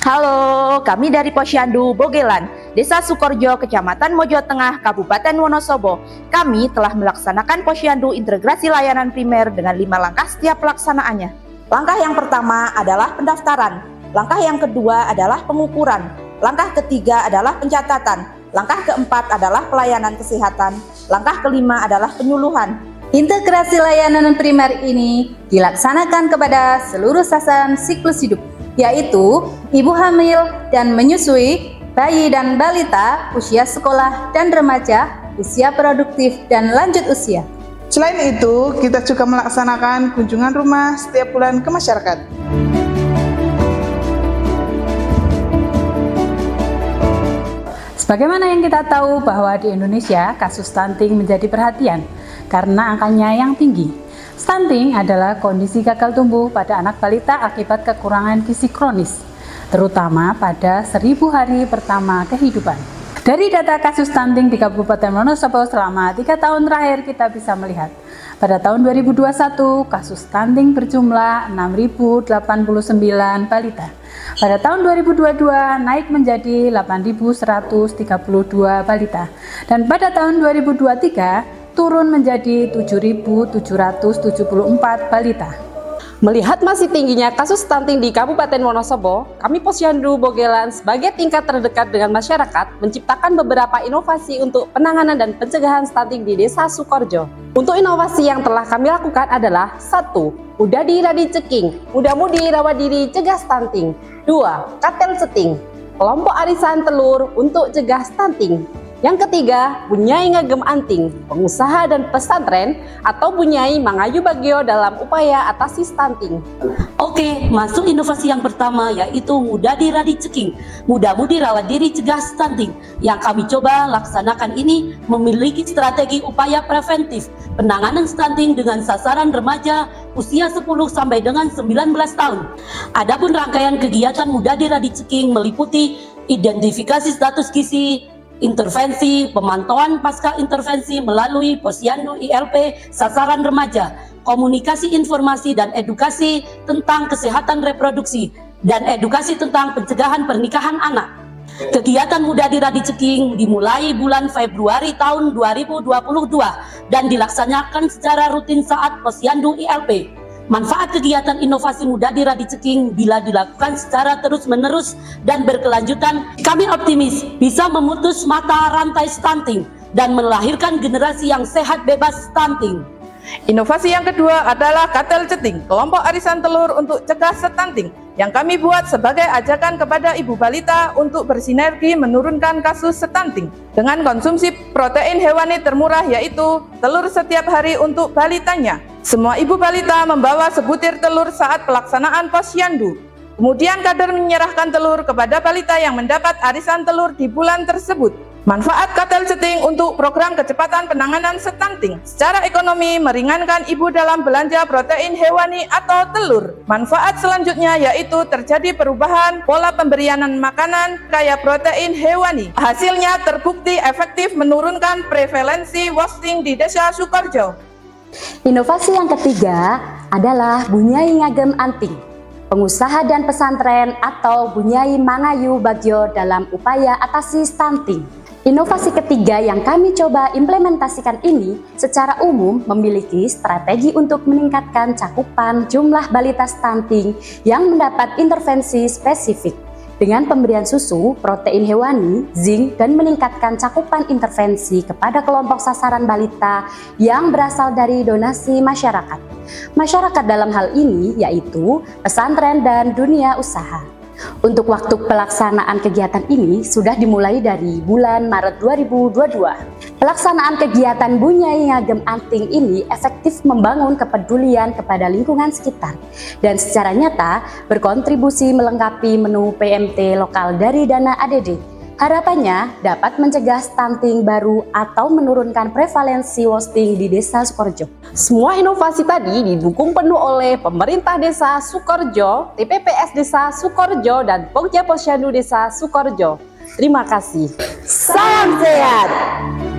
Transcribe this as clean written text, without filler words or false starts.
Halo, kami dari Posyandu Bogelan, Desa Sukorjo, Kecamatan Mojo Tengah, Kabupaten Wonosobo. Kami telah melaksanakan Posyandu integrasi layanan primer dengan 5 langkah setiap pelaksanaannya. Langkah yang pertama adalah pendaftaran, langkah yang kedua adalah pengukuran, langkah ketiga adalah pencatatan, langkah keempat adalah pelayanan kesehatan, langkah kelima adalah penyuluhan. Integrasi layanan primer ini dilaksanakan kepada seluruh sasaran siklus hidup, yaitu ibu hamil dan menyusui, bayi dan balita, usia sekolah dan remaja, usia produktif dan lanjut usia. Selain itu, kita juga melaksanakan kunjungan rumah setiap bulan ke masyarakat. Sebagaimana yang kita tahu bahwa di Indonesia kasus stunting menjadi perhatian karena angkanya yang tinggi. Stunting adalah kondisi gagal tumbuh pada anak balita akibat kekurangan gizi kronis, terutama pada 1000 hari pertama kehidupan. Dari data kasus stunting di Kabupaten Wonosobo selama 3 tahun terakhir kita bisa melihat, pada tahun 2021 kasus stunting berjumlah 6.089 balita. Pada tahun 2022 naik menjadi 8.132 balita, dan pada tahun 2023 turun menjadi 7.774 balita. Melihat masih tingginya kasus stunting di Kabupaten Wonosobo, kami Posyandu Bogelan sebagai tingkat terdekat dengan masyarakat menciptakan beberapa inovasi untuk penanganan dan pencegahan stunting di Desa Sukorjo. Untuk inovasi yang telah kami lakukan adalah 1. Muda Radi Ceking, muda-mudi rawat diri cegah stunting. 2. Katel Ceting, kelompok arisan telur untuk cegah stunting. Yang ketiga, Bunyai Ngagem Anting, pengusaha dan pesantren atau Bunyai Mangayu Bagio dalam upaya atasi stunting. Oke, masuk inovasi yang pertama yaitu Muda Radi Ceking, muda-mudi rawat diri cegah stunting. Yang kami coba laksanakan ini memiliki strategi upaya preventif penanganan stunting dengan sasaran remaja usia 10 sampai dengan 19 tahun. Adapun rangkaian kegiatan Muda Radi Ceking meliputi identifikasi status gizi, intervensi, pemantauan pasca intervensi melalui Posyandu ILP sasaran remaja, komunikasi informasi dan edukasi tentang kesehatan reproduksi, dan edukasi tentang pencegahan pernikahan anak. Kegiatan Muda Radi Ceking dimulai bulan Februari tahun 2022 dan dilaksanakan secara rutin saat Posyandu ILP. Manfaat kegiatan inovasi Muda Radi Ceking bila dilakukan secara terus-menerus dan berkelanjutan, kami optimis bisa memutus mata rantai stunting dan melahirkan generasi yang sehat bebas stunting. Inovasi yang kedua adalah Katel Ceting, kelompok arisan telur untuk cegah stunting, yang kami buat sebagai ajakan kepada ibu balita untuk bersinergi menurunkan kasus stunting dengan konsumsi protein hewani termurah, yaitu telur setiap hari untuk balitanya. Semua ibu balita membawa sebutir telur saat pelaksanaan Posyandu. Kemudian kader menyerahkan telur kepada balita yang mendapat arisan telur di bulan tersebut. Manfaat Katel Ceting untuk program kecepatan penanganan stunting. Secara ekonomi meringankan ibu dalam belanja protein hewani atau telur. Manfaat selanjutnya yaitu terjadi perubahan pola pemberian makanan kaya protein hewani. Hasilnya terbukti efektif menurunkan prevalensi wasting di Desa Sukorjo. Inovasi yang ketiga adalah Bunyai Ngagem Anting, pengusaha dan pesantren atau Bunyai Mangayu Bagio dalam upaya atasi stunting. Inovasi ketiga yang kami coba implementasikan ini secara umum memiliki strategi untuk meningkatkan cakupan jumlah balita stunting yang mendapat intervensi spesifik dengan pemberian susu, protein hewani, zinc, dan meningkatkan cakupan intervensi kepada kelompok sasaran balita yang berasal dari donasi masyarakat. Masyarakat dalam hal ini yaitu pesantren dan dunia usaha. Untuk waktu pelaksanaan kegiatan ini sudah dimulai dari bulan Maret 2022. Pelaksanaan kegiatan Bunyai Ngagem Anting ini efektif membangun kepedulian kepada lingkungan sekitar dan secara nyata berkontribusi melengkapi menu PMT lokal dari dana ADD. Harapannya dapat mencegah stunting baru atau menurunkan prevalensi wasting di Desa Sukorjo. Semua inovasi tadi didukung penuh oleh pemerintah Desa Sukorjo, TPPS Desa Sukorjo, dan Pokja Posyandu Desa Sukorjo. Terima kasih. Salam sehat!